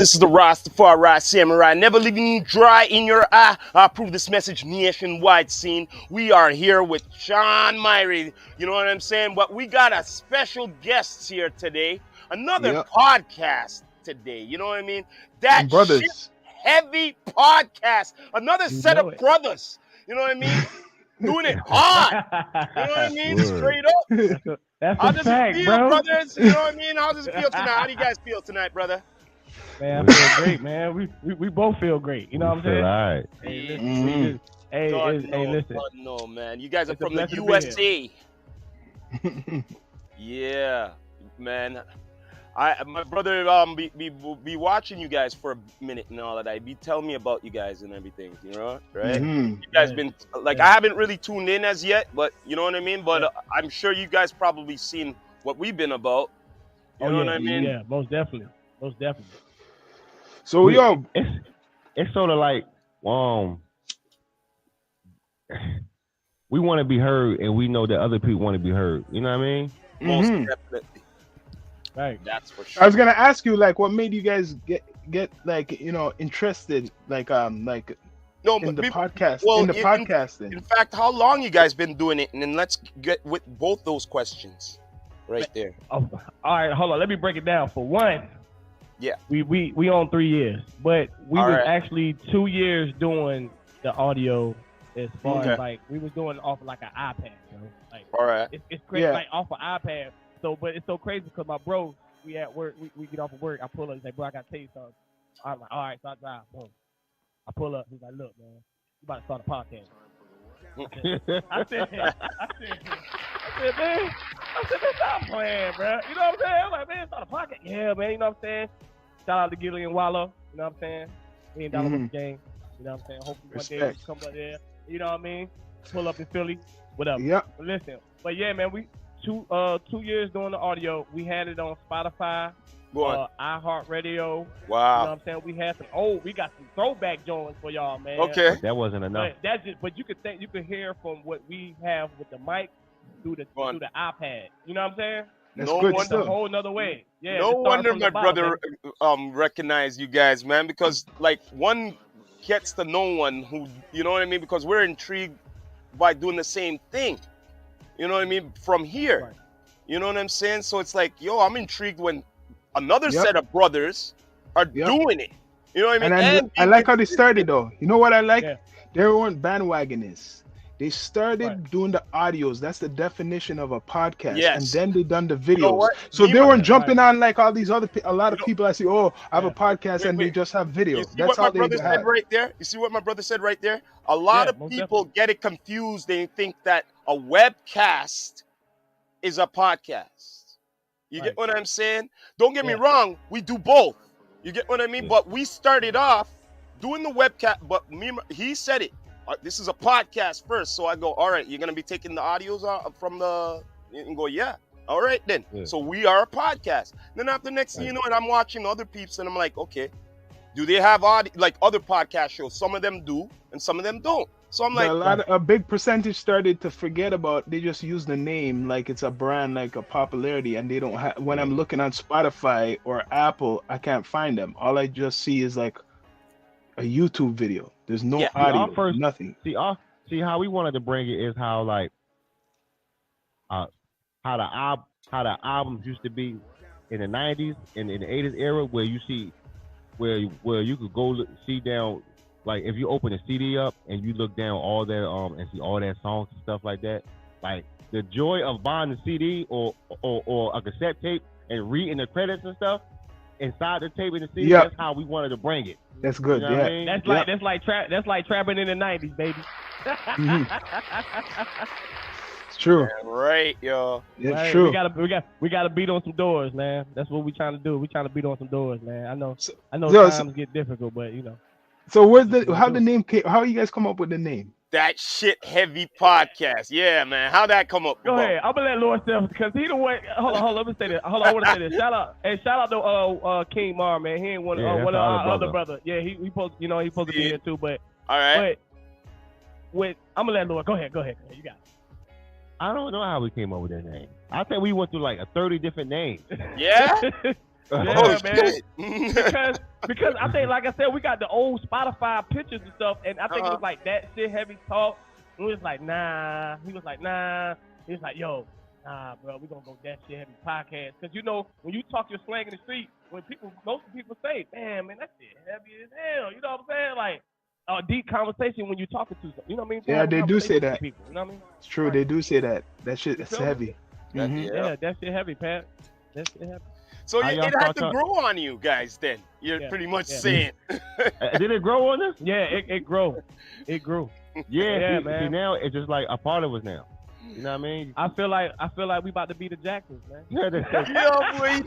This is the Rastafari Samurai, never leaving you dry in your eye. I approve this message nationwide scene. We are here with Sean Myrie. You know what I'm saying? But we got a special guest here today. Another podcast today. You know what I mean? That brothers. Heavy podcast. Another set of brothers. You know what I mean? Doing it hard. You know what I mean? Straight up. That's How a does fact, it feel, bro. brothers? You know what I mean? How does it feel tonight? How do you guys feel tonight, brother? Man, I feel great, man. We both feel great. You know what I'm saying? All right. Hey, listen. No, man. You guys are It's a from the blessing to be USA. Yeah, man. My brother be watching you guys for a minute and all of that. Be telling me about you guys and everything, you know, right? You guys been like, I haven't really tuned in as yet, but you know what I mean. But I'm sure you guys probably seen what we've been about. You know what I mean? Yeah, most definitely. So yo, it's sort of like we want to be heard, and we know that other people want to be heard. You know what I mean? Most definitely. Right. That's for sure. I was gonna ask you, like, what made you guys get like, you know, interested, like in the podcast, podcasting. In fact, how long you guys been doing it? And then let's get with both those questions right there. Oh, all right, hold on. Let me break it down. For one, yeah, we on 3 years, but we All was right. actually 2 years doing the audio. As far as like we was doing it off of like an iPad, you know? Like, all right, it's crazy, like off of iPad. So, but it's so crazy because my bro, we at work, we get off of work. I pull up, he's like, bro, I gotta tell you something. I'm like, all right, so I drive. Boom. I pull up, he's like, look, man, you about to start a podcast. I said, man, stop playing, bro. You know what I'm saying? I'm like, man, start a podcast. Yeah, man, you know what I'm saying? Shout out to Gillian Wallow, you know what I'm saying? $1 million with the game, you know what I'm saying? Hopefully one day we come up there, you know what I mean? Pull up in Philly, whatever. Yeah. But listen, but yeah, man, we 2 years doing the audio. We had it on Spotify, iHeartRadio. Wow. You know what I'm saying? We had we got some throwback joints for y'all, man. Okay. That wasn't enough. But you could hear from what we have with the mic through the iPad. You know what I'm saying? That's no good wonder, stuff. A whole nother way. Yeah. No wonder my brother recognized you guys, man, because like one gets to know one who, you know what I mean, because we're intrigued by doing the same thing. You know what I mean? From here. Right. You know what I'm saying? So it's like, yo, I'm intrigued when another set of brothers are doing it. You know what I mean? And I like how they started though. You know what I like? Yeah. They weren't bandwagonists. They started doing the audios. That's the definition of a podcast. Yes. And then they done the videos. You know so they weren't jumping on like all these other a lot of people I see, I have a podcast and they just have video. You see That's what how my they brother said have. right there? You see what my brother said right there? A lot of people get it confused. They think that a webcast is a podcast. You get what I'm saying? Don't get me wrong. We do both. You get what I mean? But we started off doing the webcast. But he said it. This is a podcast first. So I go, all right, you're going to be taking the audios from the... And go, yeah. All right, then. Yeah. So we are a podcast. Then after next thing you know, and I'm watching other peeps and I'm like, okay, do they have like other podcast shows? Some of them do and some of them don't. So I'm like, a big percentage started to forget about. They just use the name like it's a brand, like a popularity, and they don't have. When I'm looking on Spotify or Apple, I can't find them. All I just see is like a YouTube video. There's no audio, nothing. See how we wanted to bring it is how like how the albums used to be in the 90s and in the 80s era, where you see where you could go see down. Like if you open a CD up and you look down all that and see all that songs and stuff like that, like the joy of buying the CD or a cassette tape and reading the credits and stuff inside the tape and the CD. That's how we wanted to bring it. That's good. You know what I mean? That's like trapping in the 90s, baby. It's true. Yeah, right, yo. It's true. We gotta beat on some doors, man. That's what we trying to do. We trying to beat on some doors, man. I know times get difficult, but you know. So how the name came? How you guys come up with the name? That shit heavy podcast. Yeah, man. How that come up? Go ahead. I'm gonna let Lord Steph because he the one. Hold on. Let me say this. Hold on. I want to say this. Shout out to King Mar, man. He ain't one of our other brother. Yeah, he supposed he supposed to be here too. But all right. But I'm gonna let Lord go ahead. You got it. I don't know how we came up with that name. I think we went through like 30 different names. Yeah. Yeah, man. shit. Because I think, like I said, we got the old Spotify pictures and stuff, and I think it was like that shit heavy talk. And we was like, nah. He was like, nah. He was like, yo, nah, bro, we gonna go that shit heavy podcast. Cause you know, when you talk your slang in the street, most people say, man, that shit heavy as hell. You know what I'm saying? Like a deep conversation when you're talking to someone. You know what I mean? Yeah, they do say that. People, you know what I mean? It's true. Right. They do say that. That shit is heavy. Yeah, that shit heavy, Pat. That shit heavy. So it had to grow on you guys then. You're pretty much saying. Did it grow on us? Yeah, it grew. It grew. Yeah, man. See, now it's just like a part of us now. You know what I mean? I feel like we about to be the Jacksons, man. Yeah, boy.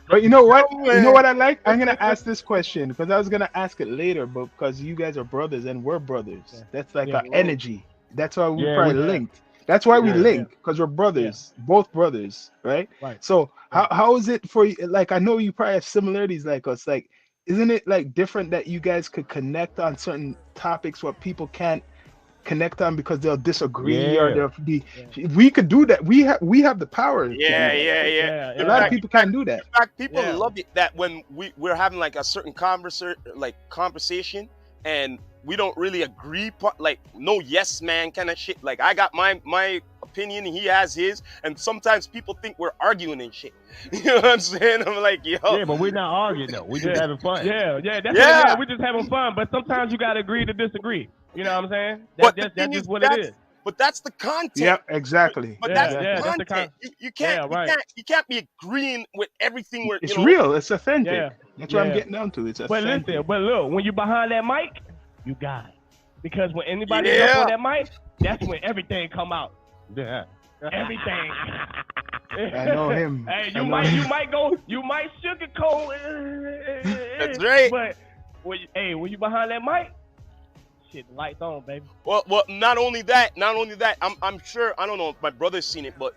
But you know what? You know what I like? I'm gonna ask this question because I was gonna ask it later, but because you guys are brothers and we're brothers, that's like our energy. That's why we probably linked. That's why we link, because we're brothers, both brothers, right? Right. So how is it for you? Like, I know you probably have similarities like us. Like, isn't it like different that you guys could connect on certain topics what people can't connect on because they'll disagree or they'll be? We could do that. We have the power. Yeah. A lot of people can't do that. In fact, people love it that when we're having like a certain conversation and we don't really agree, like no yes man kind of shit. Like I got my opinion, he has his, and sometimes people think we're arguing and shit. You know what I'm saying? I'm like, yo. Yeah, but we're not arguing though. We're just having fun. Yeah, that's we're just having fun. But sometimes you gotta agree to disagree. You know what I'm saying? That's just what it is. But that's the content. Yep, exactly. But that's the content. You can't be agreeing with everything. It's real. It's authentic. Yeah. That's what I'm getting down to. It's authentic. But look, when you're behind that mic, you got it. Because when anybody is up on that mic, that's when everything come out. Yeah. Everything. I know him. Hey, you might sugarcoat. That's right. But when you behind that mic, shit, the lights on, baby. Well, not only that. I'm sure, I don't know if my brother's seen it, but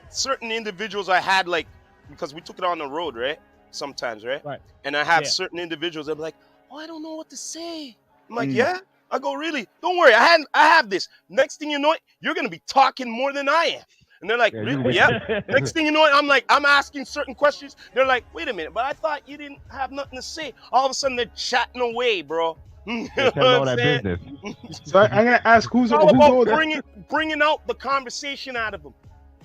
certain individuals I had, like, because we took it on the road, right? Sometimes, right? Right. And I have certain individuals that be like, oh, I don't know what to say. I'm like, yeah? I go, really? Don't worry, I have this. Next thing you know, you're gonna be talking more than I am. And they're like, really? Yeah. Next thing you know, I'm asking certain questions. They're like, wait a minute, but I thought you didn't have nothing to say. All of a sudden, they're chatting away, bro. You know all that business. So I'm gonna ask who's about older? bringing out the conversation out of them.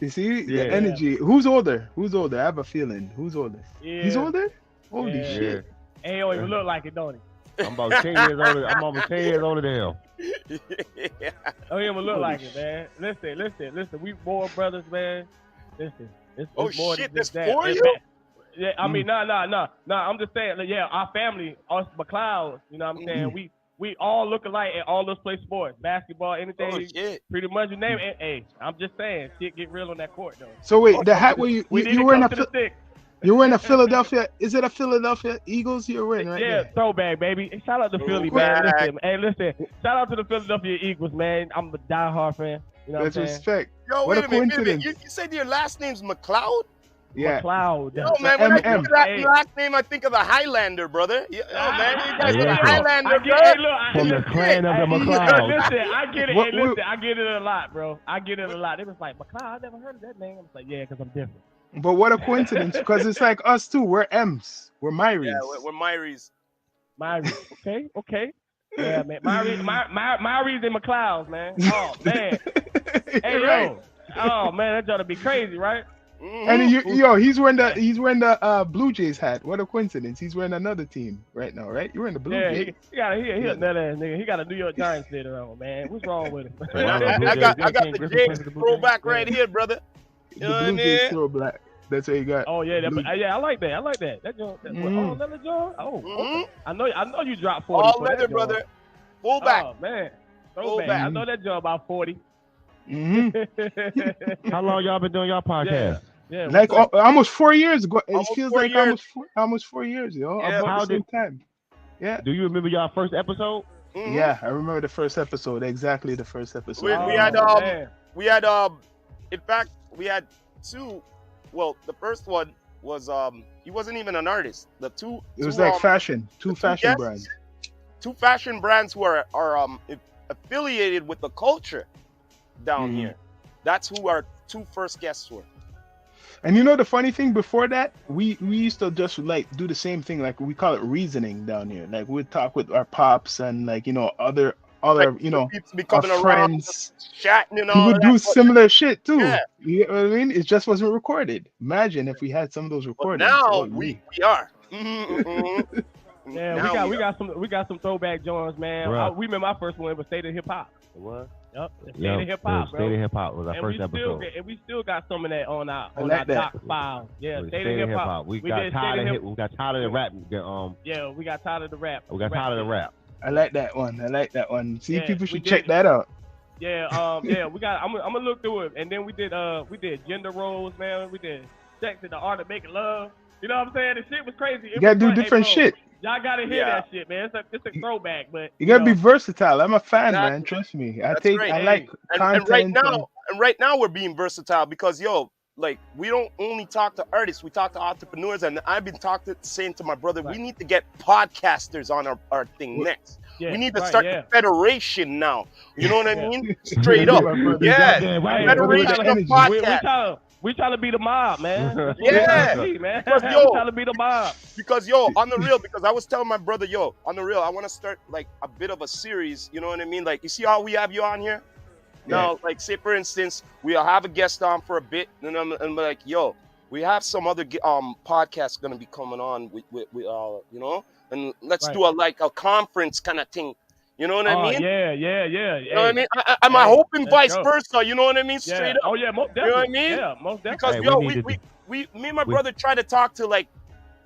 You see the energy. Who's older? I have a feeling. Who's older? Yeah. He's older? Holy shit. And he don't even look like it, don't he? I'm about 10 years older. I'm almost 10 years older than him. Don't even look like it, man. Listen. We more brothers, man. Listen. It's more shit, than just that's that. for you? Yeah, I mean, no. I'm just saying, our family, us McLeod, you know what I'm saying? We all look alike at all those play sports, basketball, anything. Oh, shit. Pretty much you name it. Hey, I'm just saying, shit get real on that court, though. So wait, the hat where you were in you're wearing a Philadelphia. Is it a Philadelphia Eagles you're wearing right Yeah, there? throwback, baby. Shout out to Philly, man. Listen. Shout out to the Philadelphia Eagles, man. I'm a diehard fan. You know what I'm saying? Respect. Yo, wait a minute. You said your last name's McLeod? Yeah. McLeod. Yo, man, when I think of that last name, I think of the Highlander, brother. Man, you guys are the Highlander, From the clan of the McLeod. Listen, I get it. I get it a lot, bro. I get it a lot. It was like, McLeod, I never heard of that name. I was like, yeah, because I'm different. But what a coincidence, because it's like us too. We're M's. We're Myries. Yeah, we're Myries. Myries. Okay. Yeah, man. Myries and McLeods, man. Oh, man. Hey, yo. Oh, man, that ought to be crazy, right? Mm-hmm. And he's wearing the Blue Jays hat. What a coincidence. He's wearing another team right now, right? You're wearing the Blue Jays. He another nigga. He got a New York Giants later on, man. What's wrong with him? I got the Jays throwback right here, brother. You know the Blue Jays throwback. That's what you got. Oh yeah, I like that. That joint, all leather joint. Okay. I know you dropped 40. All leather, brother. Full back. Oh man, throwback. I know that joint about 40. How long y'all been doing y'all podcast? Yeah, like almost 4 years ago. It feels like almost 4 years, yo. Yeah, about the same time. Yeah. Do you remember y'all first episode? Mm-hmm. Yeah, I remember the first episode. Exactly the first episode. We had in fact we had two. Well, the first one was he wasn't even an artist. It was like fashion. Two fashion brands. Two fashion brands who are affiliated with the culture down here. That's who our two first guests were. And you know the funny thing, before that, we used to just like do the same thing, like we call it reasoning down here. Like we'd talk with our pops and like other Like people be our coming around, friends. chatting and We all would of that. do But similar shit too. yeah, You know what I mean? It just wasn't recorded. Imagine if we had some of those but recordings. now Holy. we are. Mhm. Yeah, Now we got some throwback joints, man. We remember my first one was State of Hip Hop. What? Yep, State of Hip Hop, bro. State of Hip Hop was our And first episode. we still got some of that on our like that. doc file. Yeah, With State of Hip Hop. We got tired of we got tired of the rap. Yeah, we got tired of the rap. We got tired of the rap. I like that one. See, Yeah, people we should did. check that out. Yeah, yeah, we got. I'm gonna look through it, and then we did gender roles, man. We did sex and the art of making love. You know what I'm saying? The shit was crazy. You gotta do different shit. Y'all gotta hear Yeah. that shit, man. It's a throwback, but You gotta be versatile. I'm a fan, Exactly. man. Trust me. That's right. I like content. And right now we're being versatile because like we don't only talk to artists, we talk to entrepreneurs, and I've been saying to my brother, we need to get podcasters on our thing next. Yeah, we need to start the federation now. You know what I mean? Straight Yeah, up. my brother. Yeah. Yeah, right. Federation of energy. podcasts. We trying to be the mob, man. That's what Yeah. we be, man. Because, We trying to be the mob. Because on the real, because I was telling my brother, on the real, I want to start like a bit of a series. You know what I mean? Like, you see how we have you on here? Now, like, say for instance, we'll have a guest on for a bit, and I'm like, we have some other podcasts gonna be coming on with and let's do a conference kind of thing. You know what I mean? Yeah. You know what I mean? I'm hoping vice versa. You know what I mean? Straight up. Oh yeah, most definitely. You know what I mean? Yeah, most definitely. Because me and my brother try to talk to like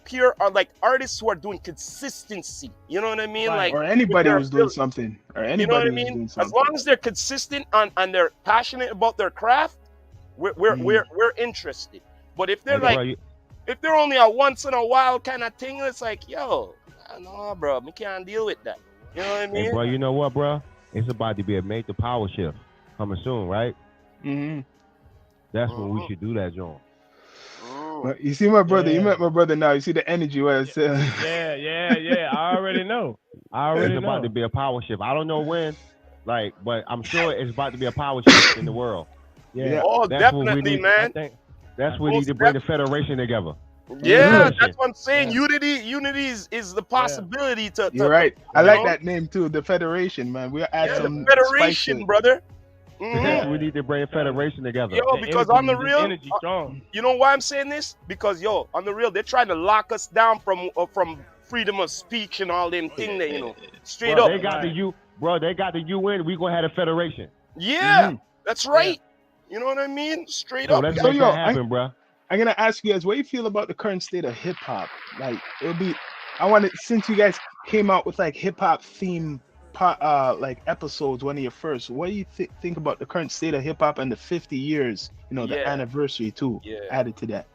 pure like artists who are doing consistency. You know what I mean? Right. Like, Or anybody who's doing something. Or anybody you know what I who's mean? doing As something. long as they're consistent and they're passionate about their craft, we're interested. But if they're if they're only a once in a while kind of thing, it's like, no, bro, we can't deal with that. You know what I mean? Hey, bro, you know what, bro? It's about to be a major power shift coming soon, right? Mm-hmm. That's when we should do that, John. You see my brother. You met my brother now. You see the energy where it's Yeah. I already know. It's about to be a power shift. I don't know when, but I'm sure it's about to be a power shift in the world. Yeah. Oh, That's definitely, man. That's when we need to bring the federation together. Yeah, that's what I'm saying. Unity is the possibility to. You're right. I like that name too. The Federation, man. We'll add some the Federation, spice brother. We need to bring a federation together. Because on the real, energy strong. You know why I'm saying this? Because on the real, they're trying to lock us down from freedom of speech and all them things that straight up. They got they got the UN. We gonna have a federation. Yeah, that's right. You know what I mean? Straight up. Let's make that happen, bro. I'm gonna ask you guys, what do you feel about the current state of hip hop? Like, since you guys came out with like hip hop theme, like episodes, one of your first. What do you think about the current state of hip hop and the 50 years? The anniversary too. Added to that.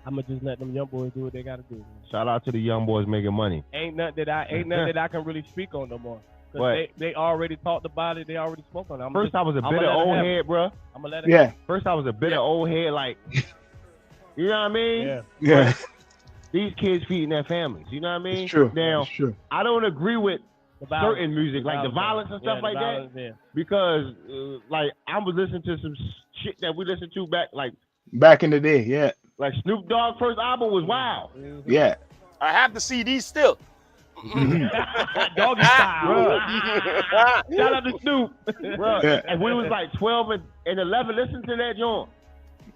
I'ma just let them young boys do what they gotta do. Shout out to the young boys making money. Ain't nothing that I can really speak on no more. Cause they already talked about it. They already spoke on it. I was a bit of old head, bro. I'm gonna let it First, I was a bit of old head, like, you know what I mean? Yeah. These kids feeding their families. You know what I mean? It's true. Now, it's true. I don't agree with certain music, like the violence and stuff like that, because, I was listening to some shit that we listened to back in the day. Yeah. Like Snoop Dogg's first album was wild. Yeah. I have the CD still. Doggy style. Shout out to Snoop. Bro, and we was like 12 and 11 listening to that joint.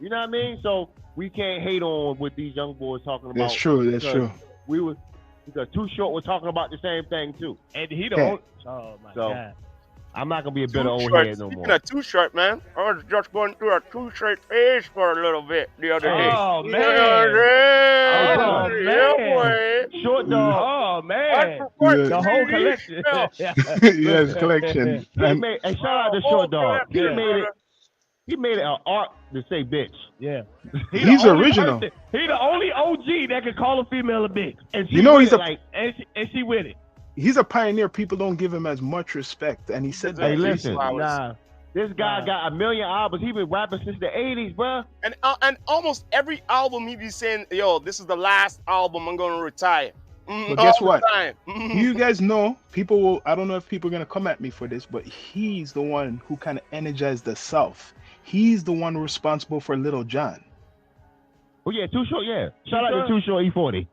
You know what I mean? So we can't hate on what these young boys talking about. That's true. Because Too Short was talking about the same thing too. And he don't. Oh my God. I'm not gonna be a bit of old head no more. Speaking of Too Short, man, I was just going through a Too Short phase for a little bit the other day. Oh man. Short Dog. Oh man. The whole collection. Yes, collection. And shout out to Short Dog. He made it an art to say bitch. Yeah. He's original. He's the only OG that can call a female a bitch. And she and she with it. He's a pioneer. People don't give him as much respect, and he said that. Hey, listen, this guy got 1 million albums. He been rapping since the 80s, bro. And almost every album he be saying, this is the last album. I'm gonna retire. But guess what? You guys know, I don't know if people are gonna come at me for this, but he's the one who kind of energized the South. He's the one responsible for Little John. Oh yeah, Too Short. Yeah, shout out to Too Short E40.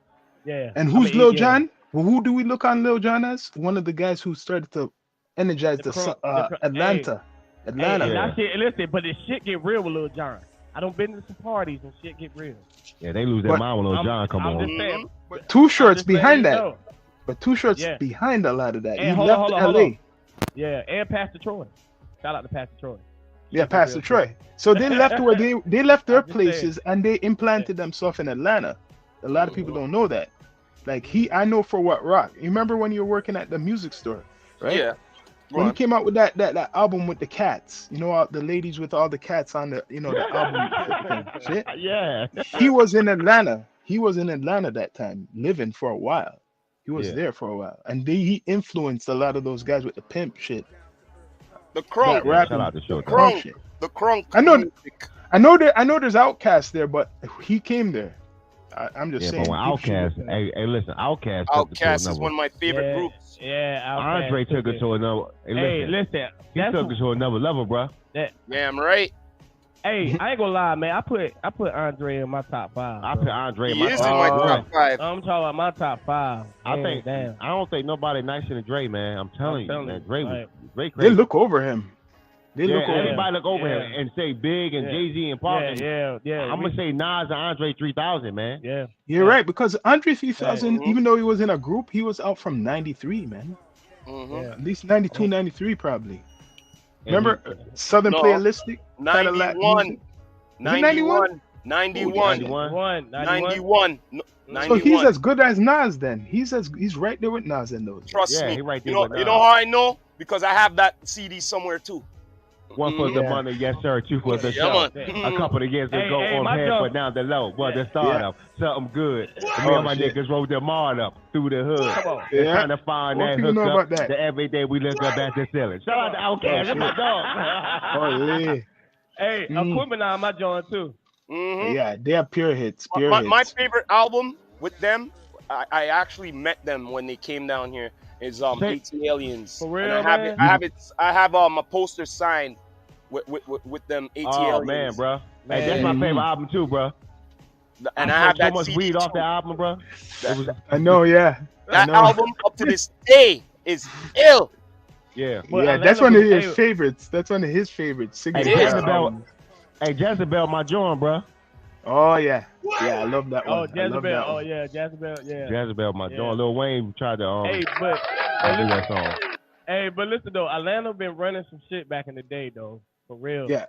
Yeah. And who's Lil John? Well, who do we look on Lil John as? One of the guys who started to energize Atlanta. Hey, and that shit, listen, but the shit get real with Lil John. I don't been to some parties and shit get real. Yeah, they lose their mind when Lil John come on. Just saying, but Too Short's behind that. But Too Short's behind a lot of that. And he left LA. Yeah, and Pastor Troy. Shout out to Pastor Troy. Yeah, Pastor Troy. So they left where they left their places and they implanted themselves in Atlanta. A lot of people don't know that. Like I know for what rock. You remember when you were working at the music store, right? Yeah. When he came out with that album with the cats, you know, all the ladies with all the cats on the, you know, the album shit. Yeah. He was in Atlanta. He was in Atlanta that time, living for a while. He was there for a while, and he influenced a lot of those guys with the pimp shit. The crunk, shout out to Show. The crunk. I know there's Outkast there, but he came there. I'm just saying. But when Outkast, hey, listen, Outkast is one of my favorite groups. Yeah, Andre took it to another. Hey, listen, he took it to another level, bro. Damn right. Hey, I ain't gonna lie, man. I put Andre in my top 5. I put Andre in my top 5. I'm talking about my top 5. I don't think nobody nicer than Dre, man. I'm telling you, man. Dre crazy. They look over him. Everybody look over him and say Big and Jay-Z and Pac. Yeah. I'm gonna say Nas and Andre 3000, man. Yeah. You're right, because Andre 3000, even though he was in a group, he was out from 93, man. At least 92, 93 probably. Remember Southern Playalistic? 91. 91. 91. So he's as good as Nas then. He's right there with Nas in those. Trust me. He right there with Nas. You know how I know? Because I have that CD somewhere too. One for the money, yes sir. Two for the show. A couple of years ago on head, but now the low. Well, the start up. Something good. Me and my niggas rolled them on up through the hood. They're trying to find that hook up. That every day we look up at the ceiling. Shout out to Outkast. That's my dog. Hey, Equipment on my joint too. Yeah, they are pure hits. My favorite album with them, I actually met them when they came down here. Is AT Aliens. For real, I have a poster signed with them AT Aliens. Oh man, bro. Hey, that's my favorite album too, bro. And I have so that much CD weed too. off the album, bro. I know, yeah. That album up to this day is ill. Yeah. Yeah, that's one of his favorites. That's one of his favorites. Hey, Jezebel, my joint, bro. Oh yeah, I love that one. Oh, Jezebel. Oh yeah, Jezebel. Yeah. Jezebel, my joint. Lil Wayne tried to do that song. Hey, but listen though, Atlanta been running some shit back in the day though, for real. Yeah.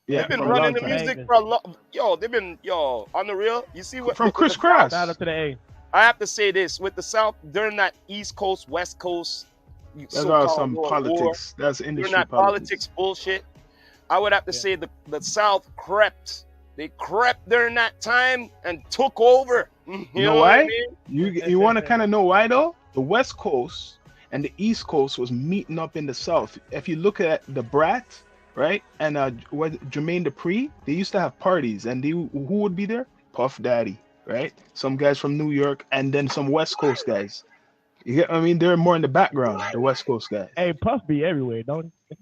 They've been running the music for a long. They've been on the real. You see what from Chris Cross. Shout out to the A. I have to say this with the South during that East Coast, West Coast. That's all some politics. That's industry during that politics bullshit. I would have to say the South crept. They crept during that time and took over. You know why? I mean? You want to kind of know why though? The West Coast and the East Coast was meeting up in the South. If you look at the Brat, right, and Jermaine Dupri, they used to have parties, and who would be there? Puff Daddy, right? Some guys from New York, and then some West Coast guys. You get, I mean, they're more in the background, the West Coast guys. Hey, Puff be everywhere, don't he?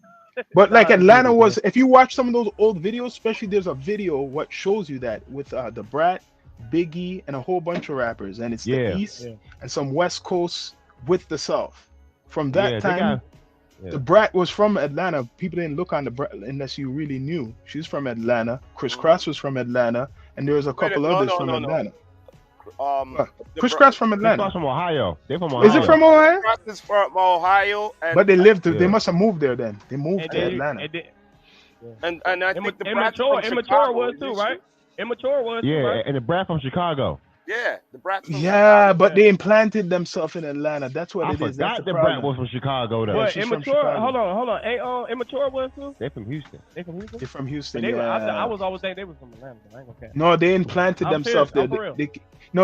But like Atlanta was, if you watch some of those old videos, especially there's a video what shows you that with the Brat, Biggie, and a whole bunch of rappers, and it's the East and some West Coast with the South. From that time, the Brat was from Atlanta. People didn't look on the Brat unless you really knew. She's from Atlanta. Chris Cross was from Atlanta, and there was a couple others from Atlanta. Chris Cross from Atlanta. Chris from Ohio. They're from Ohio. Is it from Ohio? Chris is from Ohio. But they lived. They must have moved there then. They moved to Atlanta. And I think the Brat Immature was too, right? Immature was too, right? And the Brat from Chicago. Yeah, the Brat from Chicago. But they implanted themselves in Atlanta. That's what it is. That's the Brat was from Chicago though. But Immature, hold on. Ain't Immature was too? They from Houston. They're from Houston. I was always thinking they was from Atlanta. I ain't gonna no, they implanted themselves there.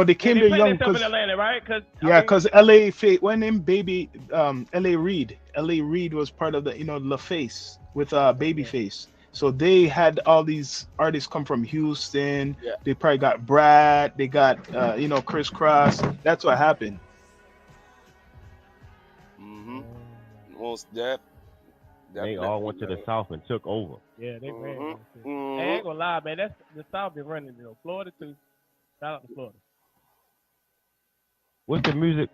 They came there young because Atlanta, right? Because LA when him baby LA Reid was part of the LaFace with Babyface. So they had all these artists come from Houston. Yeah. They probably got Brad. They got Chris Cross. That's what happened. Most def. They all went to the South and took over. Yeah, they ran. Mhm. Hey, I Mhm. ain't gonna lie, man. That's the South been running, Florida too. Shout out to Florida. What's the music?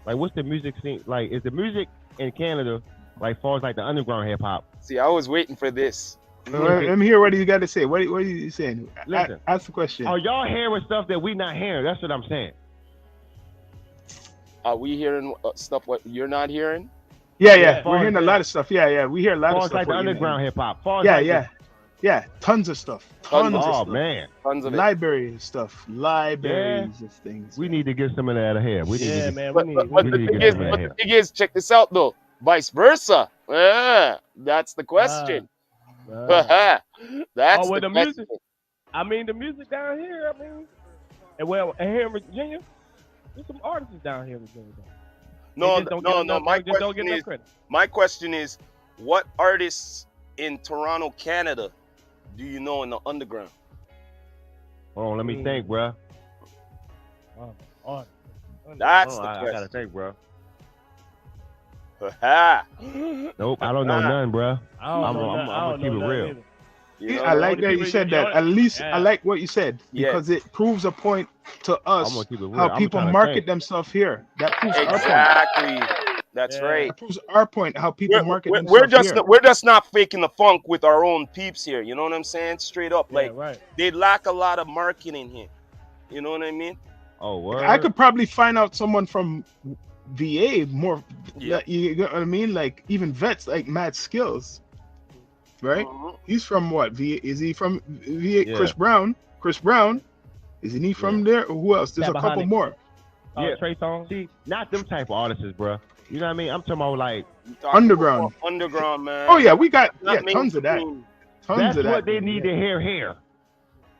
What's the music scene? Like, is the music in Canada like far as like the underground hip hop? See, I was waiting for this. Let me hear what you got to say. What are you saying? Listen, Ask the question. Are y'all hearing stuff that we not hearing? That's what I'm saying. Are we hearing stuff what you're not hearing? Yeah. We're hearing a lot of stuff. Yeah. We hear a lot of stuff. Like the underground hip hop. Yeah. Tons of stuff. Tons of stuff. Man. Tons of library stuff. Libraries of things. We need to get some of that here. We need to man. But the thing is, check this out though. Vice versa. That's the question. That's the question. Music. I mean, the music down here. I mean, and here in Virginia, there's some artists down here in Virginia. No. My question is, what artists in Toronto, Canada, do you know in the underground? Oh, let me think, bro. That's the question. I gotta think, bro. Nope, I don't know none, bro. I'm gonna keep it real. I like that you said that. At least I like what you said because it proves a point to us how people market themselves here. That proves our point. Exactly. That's right. That proves our point. How people market themselves here. We're just not faking the funk with our own peeps here. You know what I'm saying? Straight up, they lack a lot of marketing here. You know what I mean? Oh, word. I could probably find out someone from VA more. Yeah. You know what I mean? Like even vets like Mad Skills. Right? He's from what? VA? Is he from VA? Yeah. Chris Brown. Isn't he from there? Or who else? There's a couple more. Trey Songz. See, not them type of artists, bro. You know what I mean? I'm talking about like underground, man. Oh yeah, we got tons of that. That's what they need to hear here.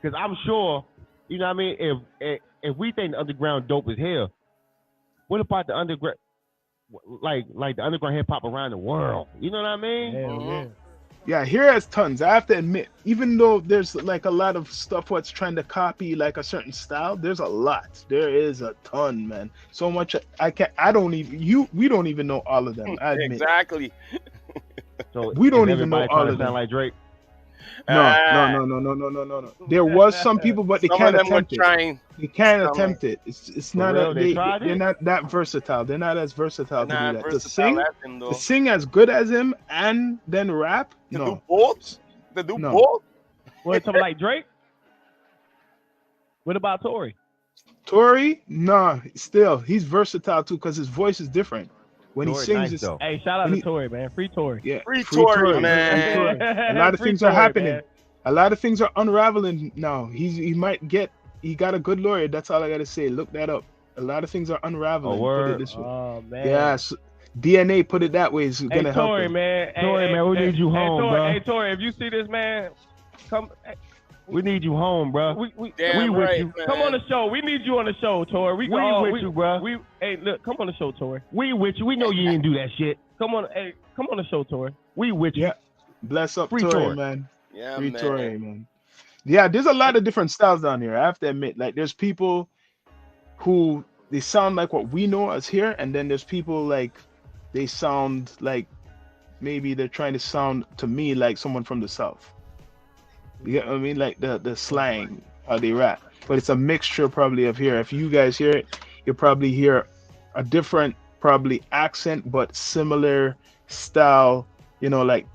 Because I'm sure, you know what I mean. If we think the underground dope is here, what about the underground, like the underground hip hop around the world? You know what I mean? Yeah, here has tons. I have to admit, even though there's like a lot of stuff what's trying to copy like a certain style, there's a lot. There is a ton, man. So much we don't even know all of them. I admit. Exactly. So we don't even know all of them. Sound like Drake? No. There was some people, but they can't attempt it. They can't attempt it. It's not they're not that versatile. They're not as versatile to do that. To sing as good as him and then rap. Do both. What, something like Drake? What about Tory? No, still he's versatile too because his voice is different. When he sings, hey, shout out to Tory, man. Free Tory. Yeah, free Tory, man. A lot of things are happening. Man. A lot of things are unraveling now. He got a good lawyer. That's all I gotta say. Look that up. A lot of things are unraveling. Put it this way. Oh man. Yes. DNA put it that way is gonna help. Tory, man. Tory, man, we need you home, bro. Hey, Tory, if you see this, man, come. We need you home, bro. We with you. Man. Come on the show. We need you on the show, Tory. We with you, bro. Hey, look, come on the show, Tory. We with you. We know you didn't do that shit. Come on the show, Tory. We with you. Yeah. Bless up, Free Tory, man. Yeah, Free Tory, man. Yeah, there's a lot of different styles down here. I have to admit, like there's people who they sound like what we know as here, and then there's people like they sound like maybe they're trying to sound to me like someone from the South. You get what I mean? Like the slang, how they rap. But it's a mixture probably of here. If you guys hear it, you'll probably hear a different probably accent, but similar style, like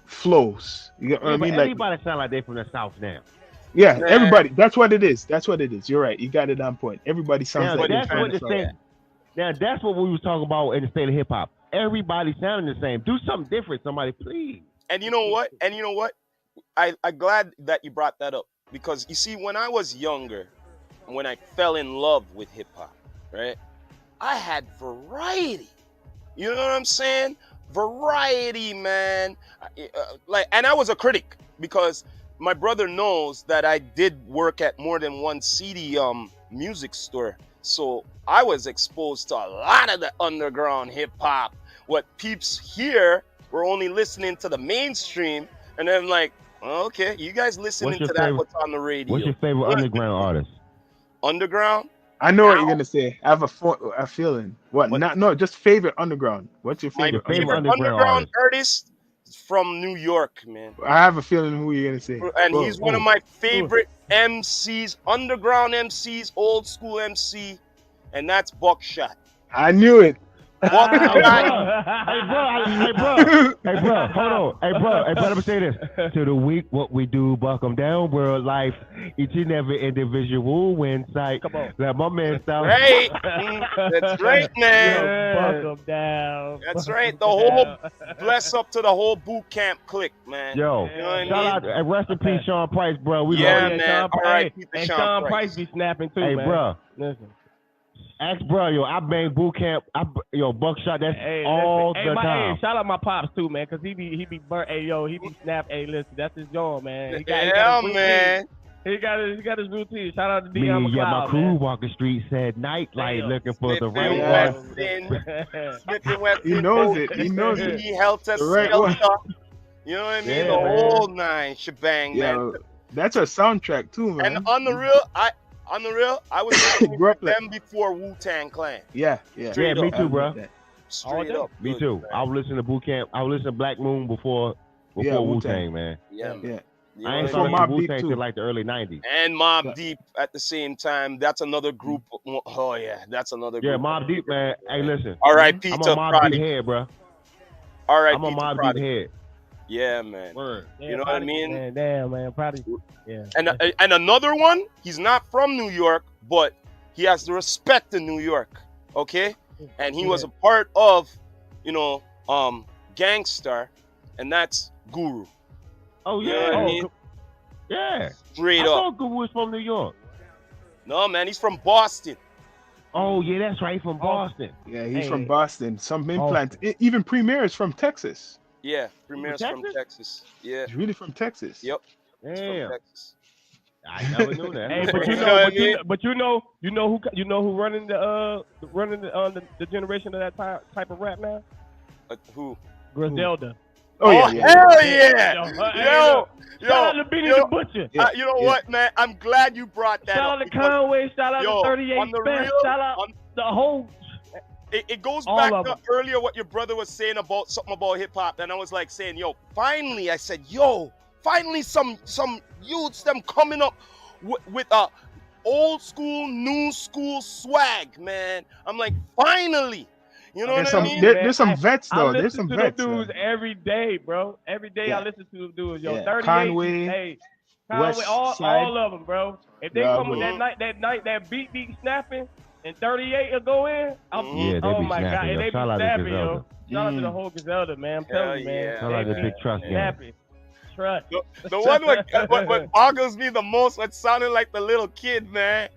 flows. You get what I mean? Everybody sound like they from the South now. Yeah, everybody. That's what it is. You're right. You got it on point. Everybody sounds like that's what the same. Now that's what we was talking about in the state of hip hop. Everybody sounding the same. Do something different, somebody, please. And you know what? I'm glad that you brought that up because you see, when I was younger, when I fell in love with hip hop, right? I had variety. You know what I'm saying? Variety, man. And I was a critic because my brother knows that I did work at more than one CD music store. So I was exposed to a lot of the underground hip hop. What peeps here were only listening to the mainstream, and then like, okay, you guys listening to that? What's on the radio? What's your favorite underground artist? Underground? I know what Now, you're gonna say. I have a feeling. What? but Not no. Just favorite underground. What's your my favorite favorite underground? favorite underground underground artist. artist is from New York, man. I have a feeling who you're gonna say. And Go. he's one of Who? my favorite MCs, underground MCs, old school MC, and that's Buckshot. I knew it. Hey, Buckshot. Hey, bro, hold on. Hey, bro, let me say this. To the weak, what we do, buck 'em down, world life. Each and every individual win sight. Come on. Let my man stop. Right. That's right, man. Buck 'em down. That's Buck right. 'em The whole down. bless up to the whole boot camp clique, man. Yo, You know what I shout mean? out, rest in peace, Sean Price, bro. We Yeah, love you. man. Sean All Price. right, Hey, keep the and Sean Sean Price. Price be snapping too, Hey, man. bro. Listen. Ask bro, yo, I bang boot camp. Yo, Buckshot, that's Hey, all listen. the time. Hey, shout out my pops too, man, cause he be burnt. Hey, yo, he be snap. Hey, listen, that's his job, man. He got Yeah, his routine. man. He got his routine. Shout out to Me, Dion yeah, my McLeod, crew man. walking streets at night, like Damn. looking for the Smith right and Yeah. one. Wesson. Smith and Wesson. He knows it. He knows it. He Helter The right one. Skelter. You know what I mean? Yeah, The man. whole nine shebang, man. Yeah, that's a soundtrack too, man. And on the real, I was listening Grew to up like- them before Wu-Tang Clan. Yeah. Straight Yeah, me up. too, bro. Straight day. up. Me Good, too. man. I was listening to Boot Camp. I was listening to Black Moon before Yeah, Wu Wu-Tang. Tang, man. Yeah, man. Yeah. You know I ain't what I started mean? Mobb Wu Deep, Tang too. till like the early '90s. And Mob Yeah. Deep at the same time. That's another group. Oh yeah, that's another Yeah, group. Mobb Deep, man. Hey, listen, R.I.P. I'm to a Mobb Prodigy. Deep head, bro. R.I.P. I'm a to Mobb Deep Prodigy. head. Yeah, man. Word. You know what I mean? Man, damn, man, probably. Yeah. And another one. He's not from New York, but he has the respect in New York. Okay, and he was a part of, Gangstar, and that's Guru. Oh You know yeah. what I mean? Yeah. Straight I up. thought Guru was from New York. No, man, he's from Boston. Oh yeah, that's right, from Boston. Yeah, he's Hey. from Boston. Some implant. Even Premier is from Texas. Yeah, Premier's from Texas? Texas. Yeah, He's really from Texas. yep, he's from Damn, Texas. I never knew that. Hey, but You know what I mean? you know who running the generation of that type of rap now? Who? Griselda. Oh yeah, yeah. Hell yeah! Yo, shout out to Benny the Butcher. Yeah, You know yeah. what, man? I'm glad you brought that Shout up. out to because Conway. Shout out yo, to 38 on the Spence. real- Shout out on- the whole. It goes All back of to them. earlier what your brother was saying about something about hip hop, and I was like saying, yo, finally, I said, yo, finally some youths them coming up with a old school, new school swag, man. I'm like, finally, you know There's what I some mean? there's some vets I though. There's listen some to vets. them dudes though. every day, bro. Every day Yeah. I listen to them dudes. Yo, Yeah. 38, Conway, hey, West all Side. of them, bro. If they Yeah, come with bro. that beat snapping, and 38 will go in, I'm, Mhm. Yeah, they oh be my snapping, god, yo. and they be Shout out to snapping, Griselda. yo. Shout out to the Mm. whole Griselda, man. I'm Hell telling you, man. yeah. Shout out They to be Big Trust Gang. snapping. Trust. The one what boggles me the most, what sounded like the little kid, man.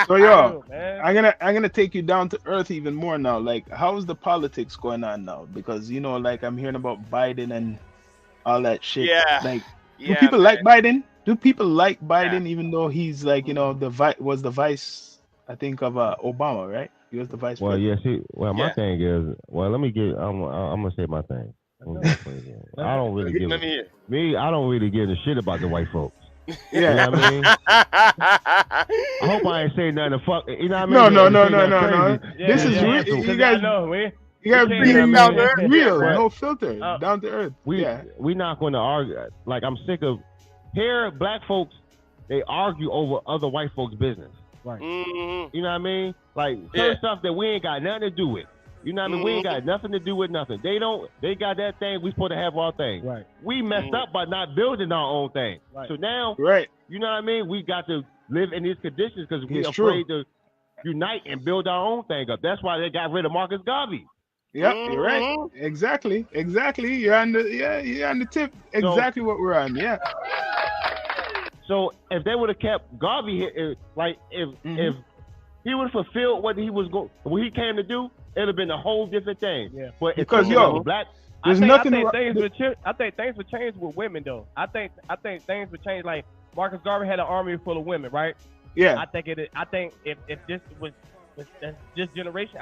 So yo, man. I'm gonna take you down to earth even more now. Like, how's the politics going on now? Because like I'm hearing about Biden and all that shit. Yeah. Like, do Yeah, people man. like Biden? Do people like Biden even though he's like was the vice, I think, of Obama, right? He was the vice Well, president. yeah. See, well, my Yeah. thing is, well, let me get. I'm gonna say my thing. I don't really give Let me hear. me. I don't really give a shit about the white folks. You Yeah. know what I mean? I hope I ain't saying nothing to fuck. You know what I mean? No. Say nothing crazy. This is real. Because You I guys, know, man. you gotta You be can't- down to earth. real, Yeah. no filter, down to earth. We not going to argue. Like, I'm sick of here. Black folks, they argue over other white folks' business. Mhm. You know what I mean? Like Yeah. certain stuff that we ain't got nothing to do with. You know what I mean? We ain't got nothing to do with nothing. They got that thing. We supposed to have our thing. Right. We messed up by not building our own thing. Right. So now, Right. you know what I mean? We got to live in these conditions because we're It's true. afraid to unite and build our own thing up. That's why they got rid of Marcus Garvey. Yep, you're right. Exactly. You're on the tip. Exactly what we're on. Yeah. So if they would have kept Garvey here, if he would have fulfilled what he came to do, it'd have been a whole different thing. Yeah. Because, But because yo, black, There's I nothing. think things would change with women though. I think things would change. Like Marcus Garvey had an army full of women, right? Yeah. I think if this was this generation,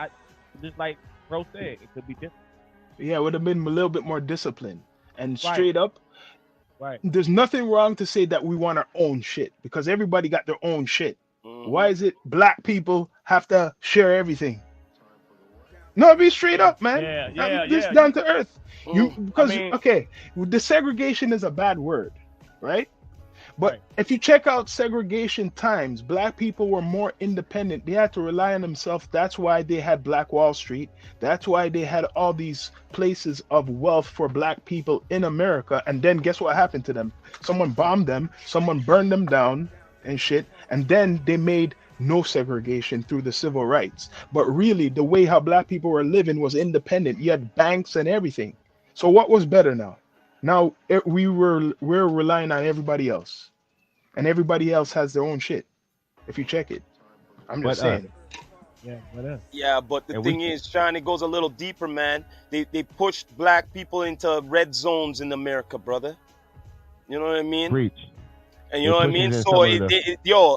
just like Bro said, it could be different. Yeah, it would have been a little bit more disciplined and Right. straight up. Right. There's nothing wrong to say that we want our own shit because everybody got their own shit. Why is it black people have to share everything? No, be straight up, man. This down to earth. Because okay, the segregation is a bad word, right? But if you check out segregation times, black people were more independent. They had to rely on themselves. That's why they had Black Wall Street. That's why they had all these places of wealth for black people in America. And then guess what happened to them? Someone bombed them, someone burned them down and shit. And then they made no segregation through the civil rights. But really, the way how black people were living was independent. You had banks and everything. So what was better now? Now we're relying on everybody else, and everybody else has their own shit. If you check it, I'm just saying. Yeah, but the thing is, Sean, it goes a little deeper, man. They pushed black people into red zones in America, brother. You know what I mean? Preach. And you know what I mean? So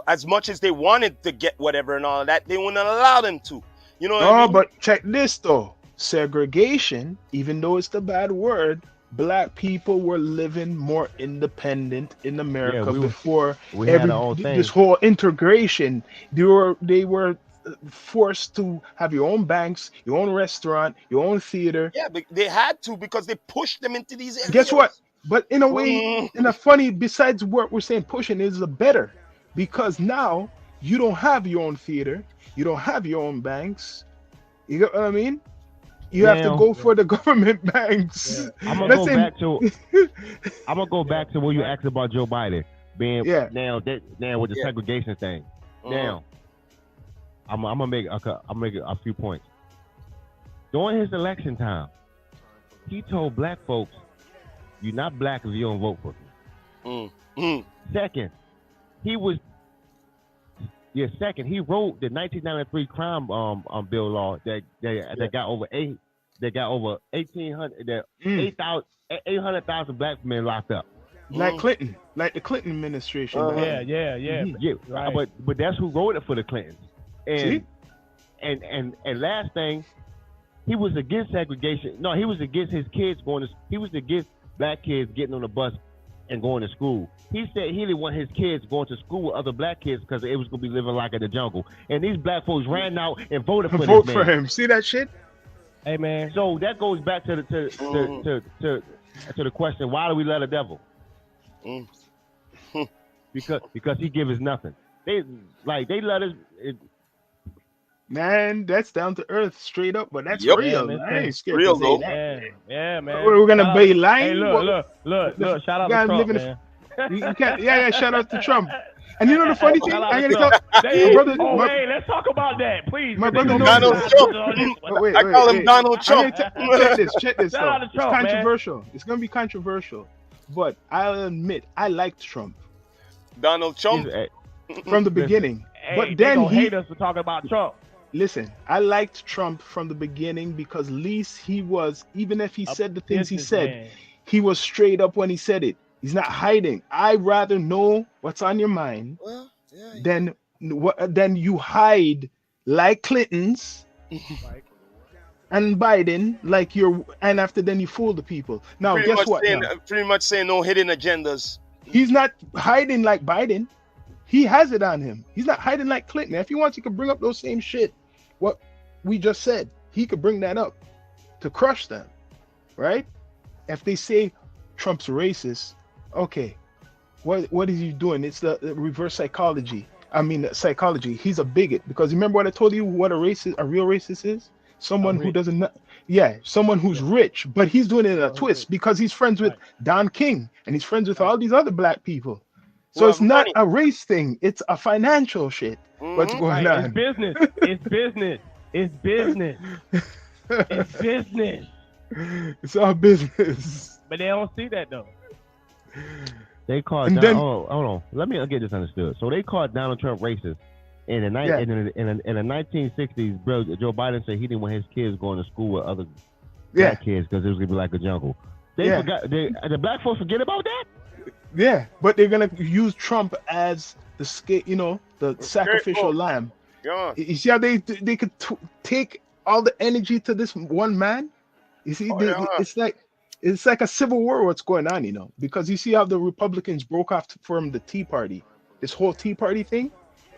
as much as they wanted to get whatever and all of that, they wouldn't allow them to. You know what I mean? But check this though. Segregation, even though it's the bad word, black people were living more independent in America before this whole integration. They were forced to have your own banks, your own restaurant, your own theater. Yeah, but they had to because they pushed them into these areas. Guess what? But in a way, in a funny, besides what we're saying, pushing is a better, because now you don't have your own theater, you don't have your own banks. You get what I mean? You have to go for the government banks. Yeah. I'm gonna go back to what you asked about Joe Biden being now with the segregation thing. Now, I'm gonna make a few points. During his election time, he told black folks, "You're not black if you don't vote for me." Second, he wrote the 1993 crime bill law that got over 800,000 black men locked up. Like Clinton, like the Clinton administration. Right. But that's who wrote it for the Clintons. And last thing, he was against segregation. No, he was against his kids he was against black kids getting on the bus and going to school. He said he didn't want his kids going to school with other black kids because it was going to be living like in the jungle. And these black folks ran out and voted for him. See that shit? Hey man. So that goes back to the question: why do we let a devil? Because he gives us nothing. They let us. Man, that's down to earth, straight up. But that's real. Man. I ain't scared to say that. Yeah, man. We're gonna be lying. Hey, look! Shout out to Trump, man. You can't. Shout out to Trump. And you know the funny thing? I gotta talk. Hey, let's talk about that, please. My brother knows Donald Trump. I call him Donald Trump. Check this. Though. It's controversial. Man. It's gonna be controversial, but I'll admit I liked Trump. Donald Trump from the beginning. Hey, but then he hate us for talking about Trump. Listen, I liked Trump from the beginning because at least he was, even if he said the things he said, he was straight up when he said it. He's not hiding. I rather know what's on your mind than you hide like Clinton's and Biden, and after then you fool the people. Now, guess what? Pretty much saying no hidden agendas. He's not hiding like Biden. He has it on him. He's not hiding like Clinton. If he wants, he could bring up those same shit. What we just said, he could bring that up to crush them, right? If they say Trump's racist, okay, what is he doing? It's the reverse psychology. I mean, psychology. He's a bigot because remember what I told you? What a real racist is? Someone who doesn't. Someone who's rich, but he's doing it in a twist because he's friends with Don King and he's friends with all these other black people. So it's not a race thing. It's a financial shit. What's going on? It's business. It's business. It's business. It's business. It's all business. But they don't see that though. They called hold on. Let me get this understood. So they called Donald Trump racist in the 1960s. Bro, Joe Biden said he didn't want his kids going to school with other black kids because it was gonna be like a jungle. They forgot. The black folks forget about that. Yeah, but they're gonna use Trump as the sacrificial lamb. Yeah. You see how they could take all the energy to this one man. You see, it's like a civil war. What's going on, because you see how the Republicans broke off from the Tea Party. This whole Tea Party thing,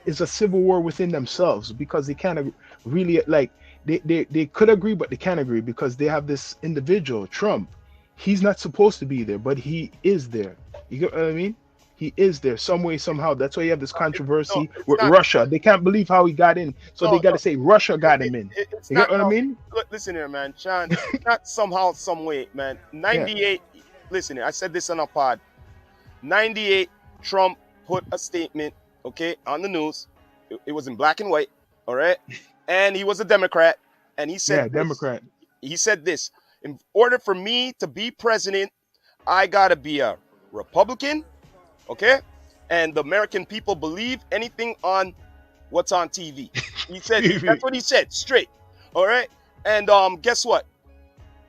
is a civil war within themselves because they kind of really like they could agree, but they can't agree because they have this individual, Trump. He's not supposed to be there, but he is there. You get what I mean? He is there some way, somehow. That's why you have this No, controversy it's with not. Russia. They can't believe how he got in, so they No, got no. to say Russia got him in. It's You get not. what I No, mean? look, listen here, man. Sean, it's not somehow, some way, man. Yeah. 98. Listen here. I said this on a pod. 98. Trump put a statement, okay, on the news. It was in black and white, all right. And he was a Democrat, and he said Yeah, this. Democrat. He said this: in order for me to be president, I gotta be a Republican, okay? And the American people believe anything on what's on TV. He said that's what he said, straight. All right. And guess what?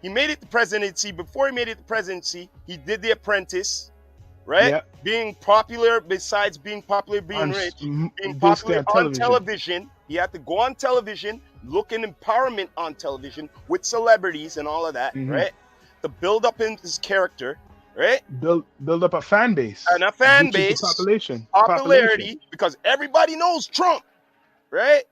He made it the presidency. Before he made it the presidency, he did The Apprentice, right? Yeah. Being popular, besides being popular, being rich, being popular on television. He had to go on television, look in empowerment on television with celebrities and all of that, right? To build up his character, right? Build up a fan base. And a fan which is base, the popularity, because everybody knows Trump, right?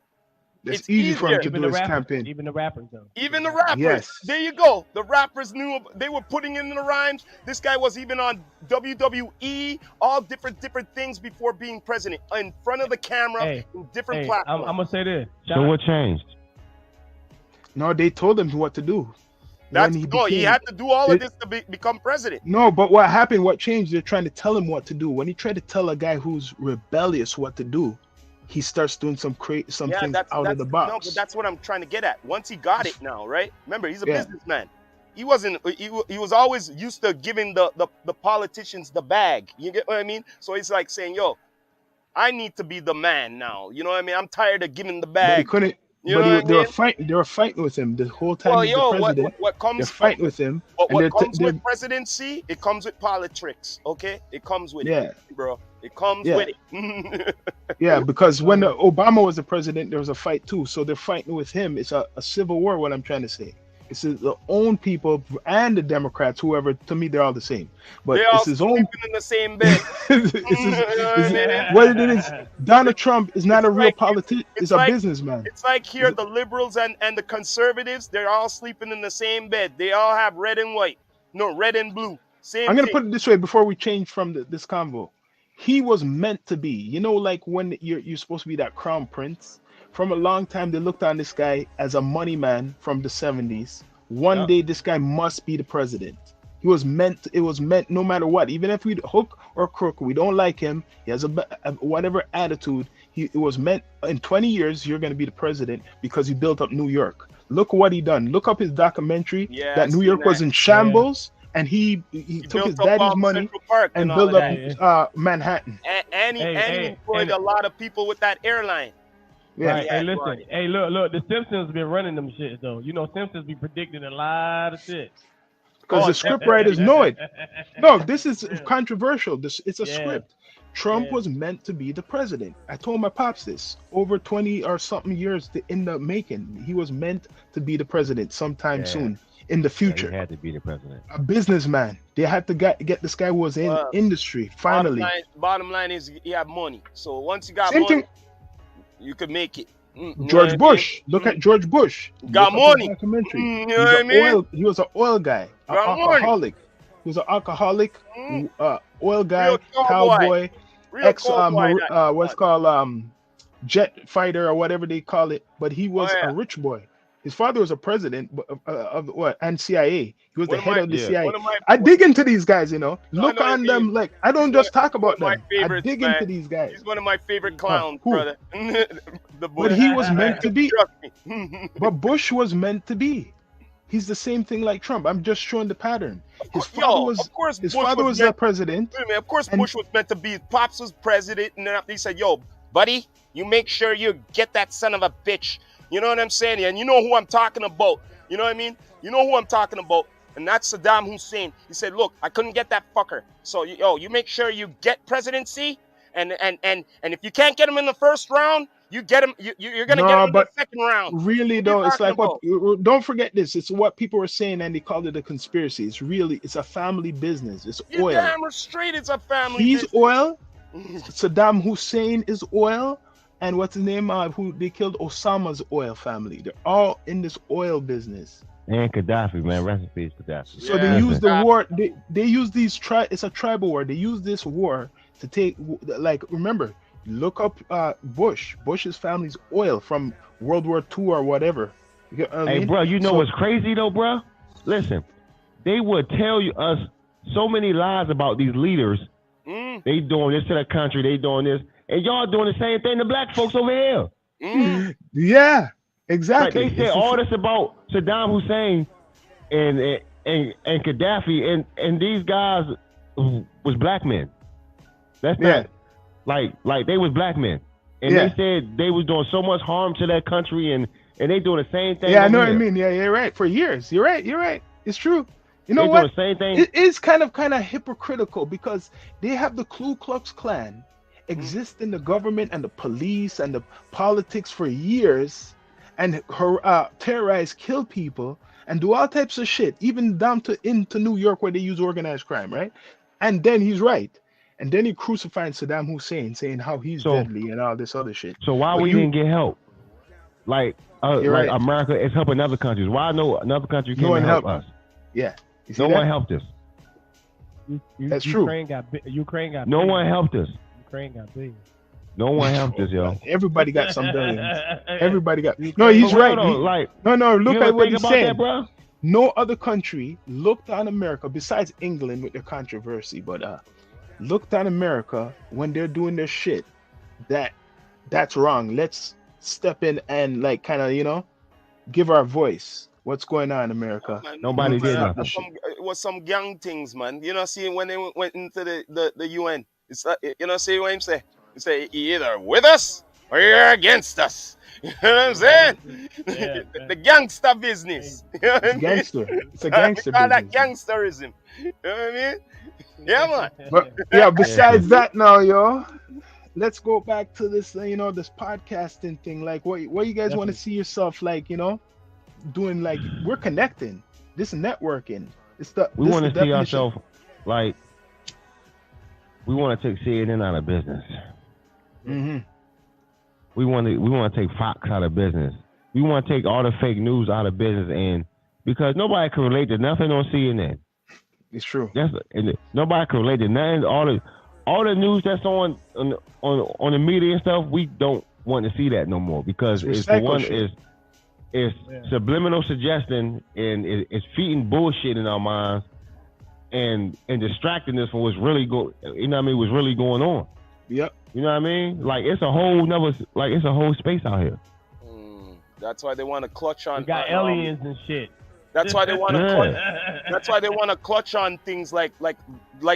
It's easy for him to Even do the his rappers, campaign. even the rappers though. Even the rappers. Yes. There you go. The rappers knew they were putting in the rhymes. This guy was even on WWE, all different things before being president, in front of the camera, in different platforms. I'm gonna say this. So what changed? No, they told him what to do. He had to do all of this to become president. No, but what happened, what changed, they're trying to tell him what to do. When he tried to tell a guy who's rebellious what to do, he starts doing some things out of the box. No, but that's what I'm trying to get at. Once he got it now, right? Remember, he's a businessman. He was always used to giving the politicians the bag. You get what I mean? So he's like saying, yo, I need to be the man now. You know what I mean? I'm tired of giving the bag. But he couldn't. They were fighting with him the whole time. Well, he's the president. They're fighting with him. But what comes with presidency, it comes with politics, okay? It comes with it, bro. It comes with it. Yeah, because when Obama was the president, there was a fight too. So they're fighting with him. It's a civil war, what I'm trying to say. It's the own people and the Democrats, whoever, to me, they're all the same. But it's his own. In the same bed. What it is, Donald Trump is not a real politician. He's a businessman. It's like here, the liberals and the conservatives, they're all sleeping in the same bed. They all have red and white. No, red and blue. Same I'm going to thing. put it this way before we change from this convo. He was meant to be, like when you're supposed to be that crown prince. From a long time, they looked on this guy as a money man from the 70s. One day, this guy must be the president. It was meant no matter what. Even if we hook or crook, we don't like him. He has a whatever attitude. It was meant in 20 years, you're going to be the president because he built up New York. Look what he done. Look up his documentary that New York was in shambles. And he took his daddy's money and built up Manhattan. And he employed a lot of people with that airline. Yeah. Right. Hey, listen. Hey, look. The Simpsons been running them shit though. Simpsons be predicting a lot of shit. Because the script writers know it. No, this is controversial. It's a script. Trump was meant to be the president. I told my pops this. Over 20 or something years in the making. He was meant to be the president sometime soon in the future. He had to be the president. A businessman. They had to get this guy who was in industry. Finally. Bottom line is he had money. So once you got money, you could make it. George Bush. Look at George Bush. Got money. You know what I mean? He was an oil guy. An alcoholic. He was an alcoholic, oil guy, cowboy, what's called jet fighter or whatever they call it. But he was a rich boy. His father was a president of what? And CIA. He was the head of the CIA. I dig into these guys, Look on them like I don't just talk about them. I dig into these guys. He's one of my favorite clowns, brother. But he was meant to be. But Bush was meant to be. He's the same thing like Trump. I'm just showing the pattern. His father was the president. Of course, Bush was meant to be. Pops was president, and then he said, "Yo, buddy, you make sure you get that son of a bitch." You know what I'm saying? And you know who I'm talking about. You know what I mean? You know who I'm talking about. And that's Saddam Hussein. He said, look, I couldn't get that fucker. So, you make sure you get presidency. And if you can't get him in the first round, you get him. You're going to get him in the second round. Really, though, it's like don't forget this. It's what people were saying, and they called it a conspiracy. It's a family business. It's oil. You're damn straight it's a family business. He's oil. Saddam Hussein is oil. and what's his name? Who they killed Osama's oil family. They're all in this oil business. And Gaddafi, man, rest in peace, Gaddafi. So they use the war. They use these It's a tribal war. They use this war to take. Like, remember, look up Bush's family's oil from World War II or whatever. You know what I mean? Bro, you know what's crazy though, bro? Listen, they would tell you us so many lies about these leaders. They doing this to the country. They doing this, and y'all doing the same thing to black folks over here. Yeah, exactly. Like they said all this about Saddam Hussein and Gaddafi, and these guys was black men. That's not like they was black men, and they said they was doing so much harm to that country, and they doing the same thing. Yeah, I know what I mean. Yeah, you're right. For years, you're right. It's true. You know what? Doing the same thing. It is kind of hypocritical because they have the Ku Klux Klan exist in the government and the police and the politics for years, and terrorize, kill people, and do all types of shit, even down to into New York where they use organized crime, right? And then he's right. And then he crucifying Saddam Hussein, saying how he's deadly and all this other shit. So why we didn't get help? Like right. America is helping other countries. Why no another country can't help us? Yeah. No one helped us. That's Ukraine true. Ukraine got no one helped us. Ukraine got big. No one helped us, yo. Everybody got some billions. Everybody got. No, he's right. No. Look at what he's saying. That, no other country looked on America besides England with their controversy, but looked on America when they're doing their shit. That's wrong. Let's step in and give our voice. What's going on in America? Nobody did nothing. It was some gang things, man. You know, see, when they went into the UN, it's see what I'm saying? You say you're either with us or you're against us. You know what I'm saying? The gangster business. You know what I mean? Gangster. It's a gangster business. That gangsterism. You know what I mean? Yeah, man. But besides that now, yo, let's go back to this, this podcasting thing. Like, what you guys want to see yourself, doing? Like, we're connecting. This networking. We want to see ourselves like we want to take CNN out of business. Mm-hmm. We want to take Fox out of business. We want to take all the fake news out of business, and because nobody can relate to nothing on CNN. It's true. Nobody can relate to nothing. All the news that's on the media and stuff, we don't want to see that no more because it's subliminal suggestion, and it's feeding bullshit in our minds and distracting us from what's really what's really going on. Yep. You know what I mean? Like it's a whole space out here. That's why they want to clutch on. We got aliens and shit. That's why they want to. That's why they want to clutch on things like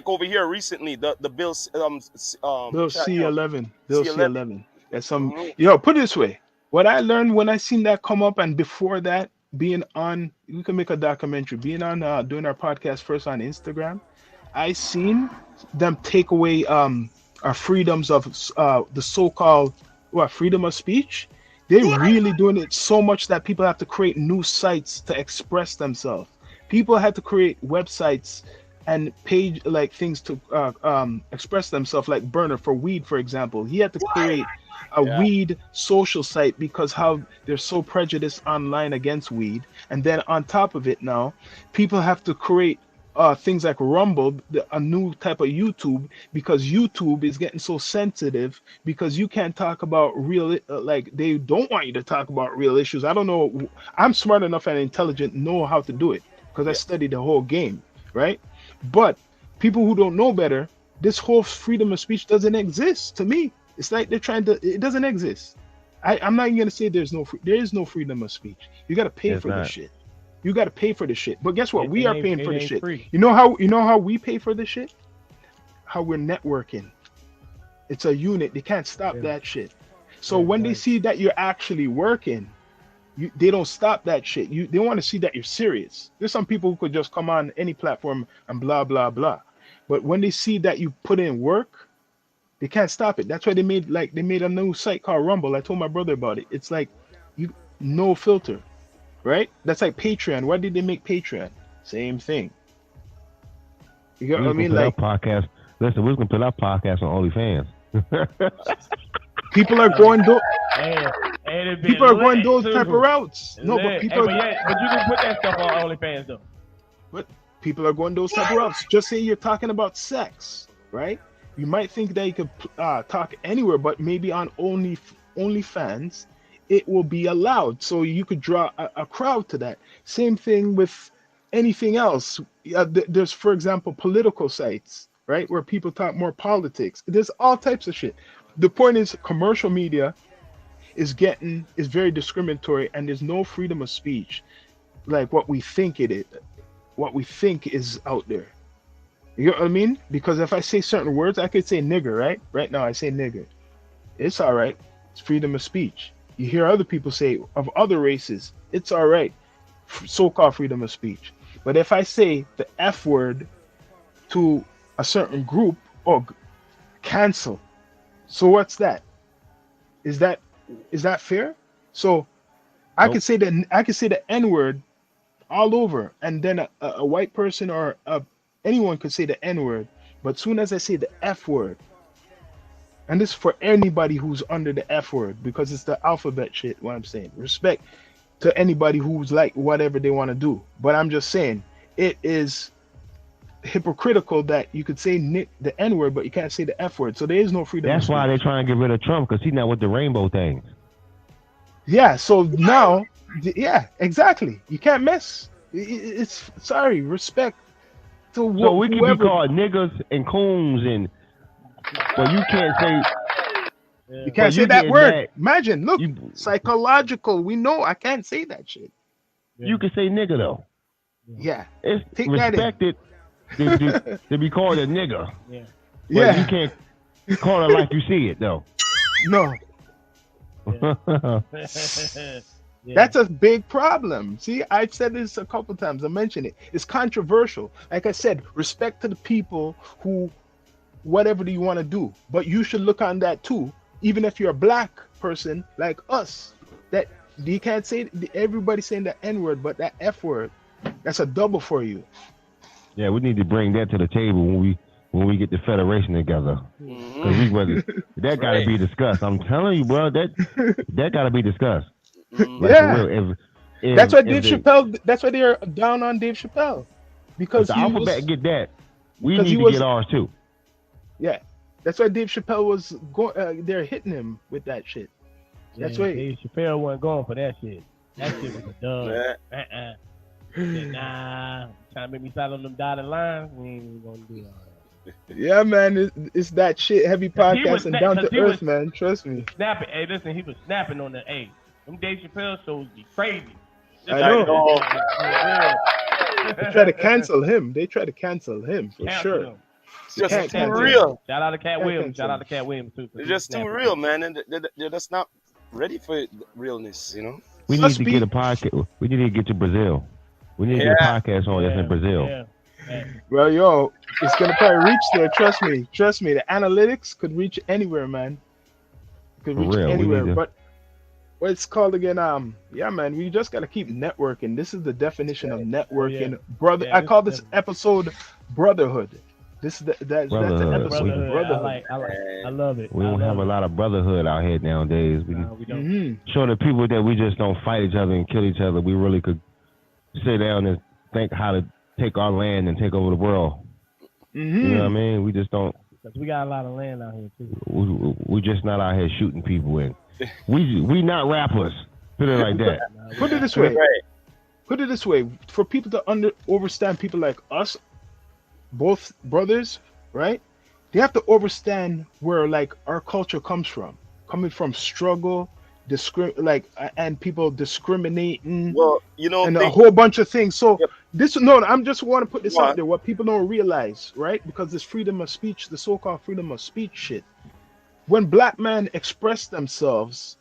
over here recently. The Bill Bill C-11. Bill C-11. That's some. Put it this way. What I learned when I seen that come up, and before that, being on, we can make a documentary. Being on doing our podcast first on Instagram, I seen them take away our freedoms of the so-called freedom of speech. They're really doing it so much that people have to create new sites to express themselves. People had to create websites and page things to express themselves, like Burner for weed, for example. He had to create a weed social site because how they're so prejudiced online against weed. And then on top of it now, people have to create things like Rumble, a new type of YouTube, because YouTube is getting so sensitive because you can't talk about real, they don't want you to talk about real issues. I don't know. I'm smart enough and intelligent, know how to do it because I studied the whole game, right? But people who don't know better, this whole freedom of speech doesn't exist to me. It's like they're trying to, it doesn't exist. I'm not even going to say there is no freedom of speech. You got to pay for this shit. You got to pay for the shit. But guess what? We are paying for the shit. Free. You know how we pay for the shit? How we're networking. It's a unit. They can't stop that shit. So when they see that you're actually working, they don't stop that shit. They want to see that you're serious. There's some people who could just come on any platform and blah, blah, blah. But when they see that you put in work, they can't stop it. That's why they made a new site called Rumble. I told my brother about it. It's like no filter. Right? That's like Patreon. Why did they make Patreon? Same thing. You get what I mean? Like podcast. Listen, we're gonna put our podcast on OnlyFans. people are going those people are going those type of routes. No, but people but you can put that stuff on OnlyFans though. But people are going those type of routes. Just say you're talking about sex, right? You might think that you could talk anywhere, but maybe on OnlyFans, it will be allowed. So you could draw a crowd to that. Same thing with anything else. There's, for example, political sites, right, where people talk more politics. There's all types of shit. The point is, commercial media is very discriminatory, and there's no freedom of speech like what we think it is, what we think is out there. You know what I mean? Because if I say certain words, I could say nigger, right? Right now I say nigger. It's all right. It's freedom of speech. You hear other people say of other races, it's all right. So-called freedom of speech. But if I say the F word to a certain group, or cancel. So what's that? Is that fair? So I could say the N word all over, and then a white person or anyone could say the N word. But soon as I say the F word, and this is for anybody who's under the F word, because it's the alphabet shit, what I'm saying. Respect to anybody who's like whatever they want to do. But I'm just saying, it is hypocritical that you could say the N word, but you can't say the F word. So there is no freedom. That's why they're trying to get rid of Trump, because he's not with the rainbow things. Yeah, so now, yeah, exactly. You can't mess. It's sorry, respect to so we can be called niggas and coons, but you can't say. You can't say that word. Imagine, look, psychological. We know I can't say that shit. You can say nigga though. Yeah, it's respected to be called a nigga. Yeah, yeah. You can't call it like you see it though. No. Yeah. That's a big problem. See, I've said this a couple times. I mentioned it. It's controversial. Like I said, respect to the people who, whatever do you want to do, but you should look on that too. Even if you're a black person like us, that you can't say everybody saying the N word, but that F word, that's a double for you. Yeah, we need to bring that to the table when we get the federation together. Because that got to be discussed. I'm telling you, bro, that got to be discussed. Like, yeah, that's why Dave Chappelle. That's why they're down on Dave Chappelle, because the alphabet get that. We need to get ours too. Yeah, that's why Dave Chappelle was going. They're hitting him with that shit. That's why Dave Chappelle wasn't going for that shit. That shit was a dub. Nah, trying to make me side on them dotted lines. We ain't gonna do all that. Yeah, man, it's that shit heavy podcast and down to earth, man. Trust me. Snapping. Hey, listen, he was snapping on the A. Them Dave Chappelle shows be crazy. I know. They try to cancel him. For sure. Him. It's just too real. Shout out to Cat Williams. Shout out to Cat Williams too. It's just too real, man, and they're just not ready for realness, you know. We need to get a podcast. We need to get to Brazil. We need to get a podcast on that's in Brazil. Yeah. Well, yo, it's gonna probably reach there. Trust me. The analytics could reach anywhere, man. Could reach anywhere. But what it's called again? Yeah, man. We just gotta keep networking. This is the definition of networking, brother. I call this episode brotherhood. That's the episode of brotherhood. I love it. We don't have a lot of brotherhood out here nowadays. We don't. Show the people that we just don't fight each other and kill each other. We really could sit down and think how to take our land and take over the world. You know what I mean? We just don't. Because we got a lot of land out here too. We just not out here shooting people in. We not rappers. Put it like that. Put it this way. Put it this way. For people to understand people like us, both brothers, right? They have to understand where like our culture comes from. Coming from struggle, and people discriminating. Well, you know, and a whole bunch of things. So I'm just want to put this out there. What people don't realize, right? Because this freedom of speech, the so-called freedom of speech shit. When black men express themselves,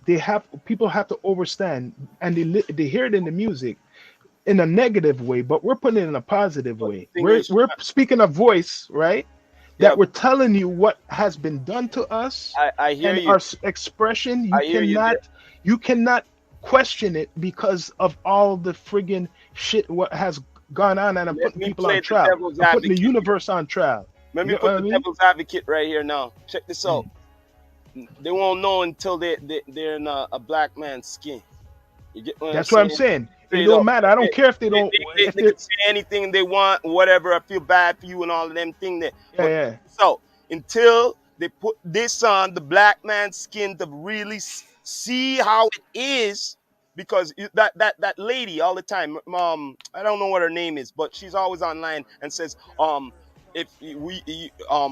people have to understand, and they hear it in the music in a negative way, but we're putting it in a positive way. We're speaking a voice, right? That we're telling you what has been done to us. I hear you. Our expression, you cannot question it because of all the friggin' shit what has gone on, and I'm putting people on trial. I'm putting the universe on trial. Let me put the devil's advocate right here now. Check this out. they won't know until they're in a black man's skin. You get what That's I'm what I'm saying? saying. It Straight don't up. matter. I don't care if they don't. They If they, can say anything they want, whatever. I feel bad for you and all of them things. That, but yeah. so until they put this on the black man's skin to really see how it is, because that lady all the time, I don't know what her name is, but she's always online and says, if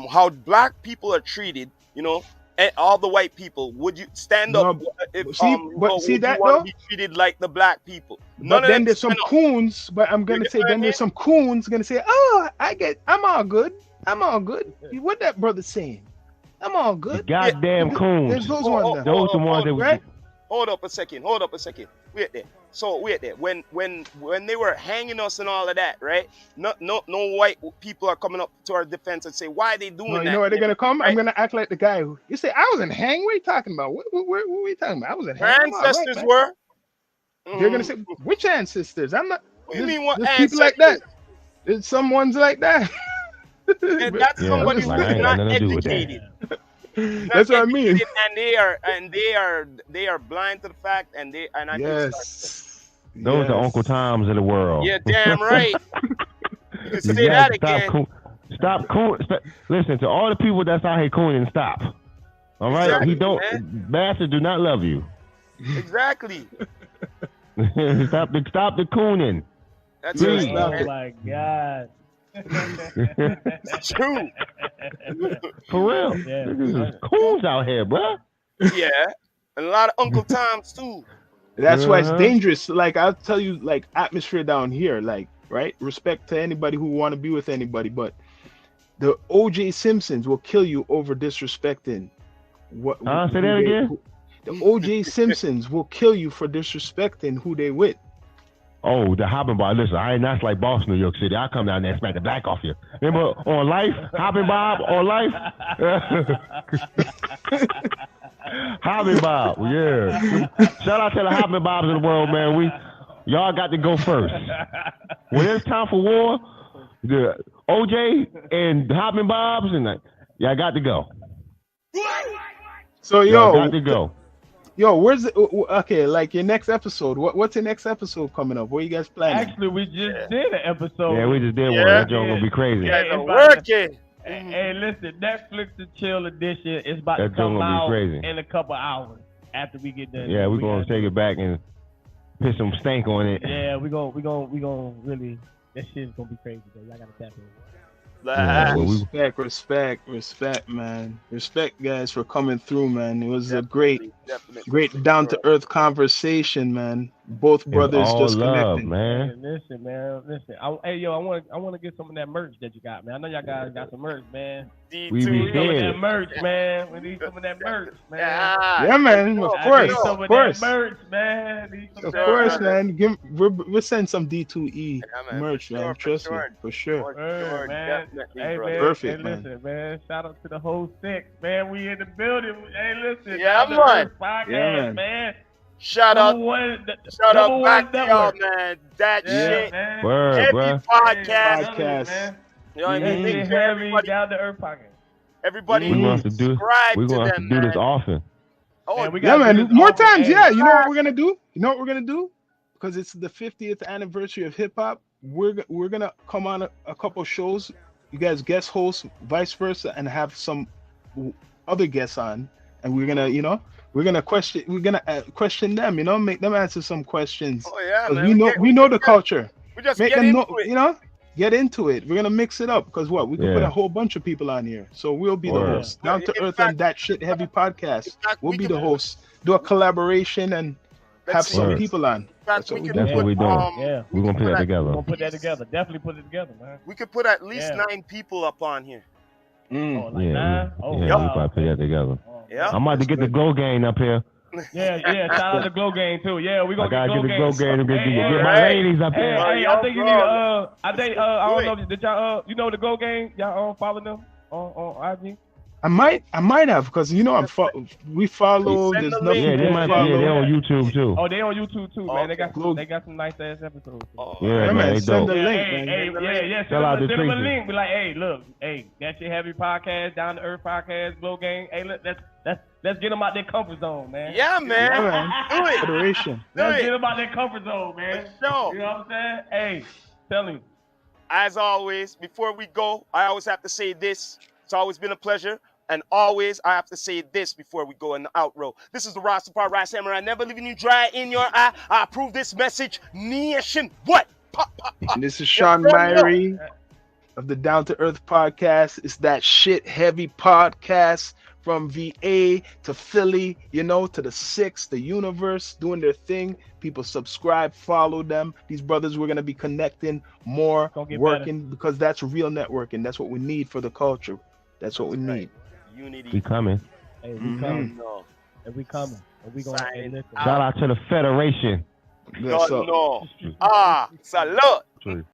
how black people are treated, you know. And all the white people, would you stand up No, if see, but see would you that want to though. be treated like the black people? None But of them then there's some stand up. coons. But I'm You gonna get say, what I then mean? there's some coons gonna say, oh, I'm all good. I'm all good. What that brother saying? I'm all The good. goddamn coons. There's those ones there. Those the ones that Right? Hold up a second. Wait there. So wait there. When they were hanging us and all of that, right? No white people are coming up to our defense and say, why are they doing No, you that? know where they're gonna come? I'm Right? gonna act like the guy who you say I was in hang. What are you talking about? What are you talking about? I was in Our hang. I'm all right, ancestors man. were. They're gonna say which ancestors? I'm not. What do you mean what There's people like that. ancestors? There's some ones like that. And that's Yeah, somebody like, I who's ain't got not nothing to do with that. educated. That's what I mean. And they are blind to the fact, and I think Yes. Those are Yes. Uncle Toms of the world. yeah, damn right. You can You say gotta that stop again. Listen to all the people that's out here cooning. Stop. All right, Exactly, he don't. man. Bastards do not love you. Exactly. stop the cooning. That's Yes, right. stop Oh it. my God. It's true. For real. Yeah. Niggas is coons out here, bruh. Yeah. And a lot of Uncle Toms too. That's why it's Uh-huh. dangerous. Like I'll tell you, like atmosphere down here, like right. Respect to anybody who want to be with anybody, but the OJ Simpsons will kill you over disrespecting. What? Say who that they- again? who- the OJ Simpsons will kill you for disrespecting who they with. Oh, the hopping bob. Listen, I ain't not like Boston, New York City. I come down there and smack the black off you. Remember on Life, hopping bob on Life. Hopping bob, yeah. Shout out to the hopping bobs in the world, man. Y'all got to go first. When it's time for war, the OJ and the hopping bobs and y'all got to go. So Y'all got to go. yo, where's the, okay? Like your next episode. What's your next episode coming up? What you guys planning? Actually, we just did an episode. Yeah, we just did one. Yeah. That joint gonna be crazy. You guys Yeah, are it's working. Hey, listen, Netflix and Chill Edition is about That to come joint gonna be out crazy. in a couple hours after we get done. Yeah, we're gonna take it back and put some stank on it. Yeah, we gonna really. That shit's gonna be crazy though. Y'all gotta tap in. Yeah, well, Respect, man. Respect, guys, for coming through, man. It was a Definitely. great down to earth conversation, man. Both brothers It's all just love, connecting. man. Listen, man. Listen. I want to get some of that merch that you got, man. I know y'all guys got some merch, man. We D2E. be Some of Yeah. that merch, man. We need some of that merch, man. Yeah, man. Of I course, need some of of course, that merch, man. Need some of that course, merch. man. We'll send some D2E Yeah, man, merch, for man. sure, Trust for me, sure. for sure. Word, man. Definitely, Hey, brother. man. Perfect, hey, man. listen, man. Shout out to the whole six, man. We in the building. Hey, listen. Yeah, Down to man. Earth Podcast, Yeah, man. Shout out, Number one, shout number out one back to y'all, network. man. That Yeah, shit. man. Word, Heavy bruh. podcast. Podcast. Man. You know what I mean? Mhm. Make Heavy, sure everybody, down to Earth Podcast. everybody Mhm. We're gonna have to do. subscribe We're to gonna have to them, do this man. often. Oh, Man, we Yeah, gotta do man. this More often. times, Hey, yeah. You know what we're gonna do? You know what we're gonna do? Because it's the 50th anniversary of hip hop. We're gonna come on a couple shows. You guys guest host, vice versa, and have some other guests on, and we're gonna, question them. You know, make them answer some questions. oh yeah, 'Cause man. we know the culture. We just Make get them into know, it. get into it. We're gonna mix it up because we could put Yeah. a whole bunch of people on here. So we'll be the Word. host. Down to In Earth fact- and That Shit Heavy podcast. In fact, We'll we be could the host. Do a collaboration and have Let's see. some Word. people on. In fact, That's we what we could do. That's what we doing. Yeah. We're gonna put that We're together. gonna put that together. Definitely put it together, man. We could put at least Yeah. 9 people up on here. Mm. Oh, like Yeah, nine? Oh, we wow. probably put that together. Oh, Yeah. I'm about to get the Glow Gang up here. Yeah. Shout out to Glow Gang too. Yeah, we I gonna gotta get get the Glow Glow Gang. Gang to Hey, get my hey. ladies up Hey, here. hey, y'all I think you need bro. I don't know, did y'all follow them on IG? I might have because you know we follow. Send There's the nothing link. Yeah, they to might. follow. Yeah, they're on YouTube too. Oh, they on YouTube too, man. Okay. They got some nice ass episodes. Oh, Yeah, Yeah, man, man, they send the dope. link, Hey, man. yeah. Shout out to Send them a Tracy. link. Be like, hey, look, hey, that shit heavy podcast, down to earth podcast, Glow Gang. Hey, let's get them out their comfort zone, man. yeah, man. Yeah, man. Do it. Federation. Let's Do get it. them out their comfort zone, man. For sure. You know what I'm saying? Hey, tell him. As always, before we go, I always have to say this. It's always been a pleasure. And always, I have to say this before we go in the outro. This is the Rastafari Ras Samurai, never leaving you dry in your eye. I approve this message, nation. What? Pop, pop, pop. And this is Sean Myrie of the Down to Earth podcast. It's that shit heavy podcast from VA to Philly, you know, to the 6, the universe, doing their thing. People subscribe, follow them. These brothers, we're going to be connecting more, working, because that's real networking. That's what we need for the culture. That's what we need. Unity. We coming. Hey, we coming. And we coming. And we gonna listen. Shout out to the Federation. Yes, No. Ah, salute.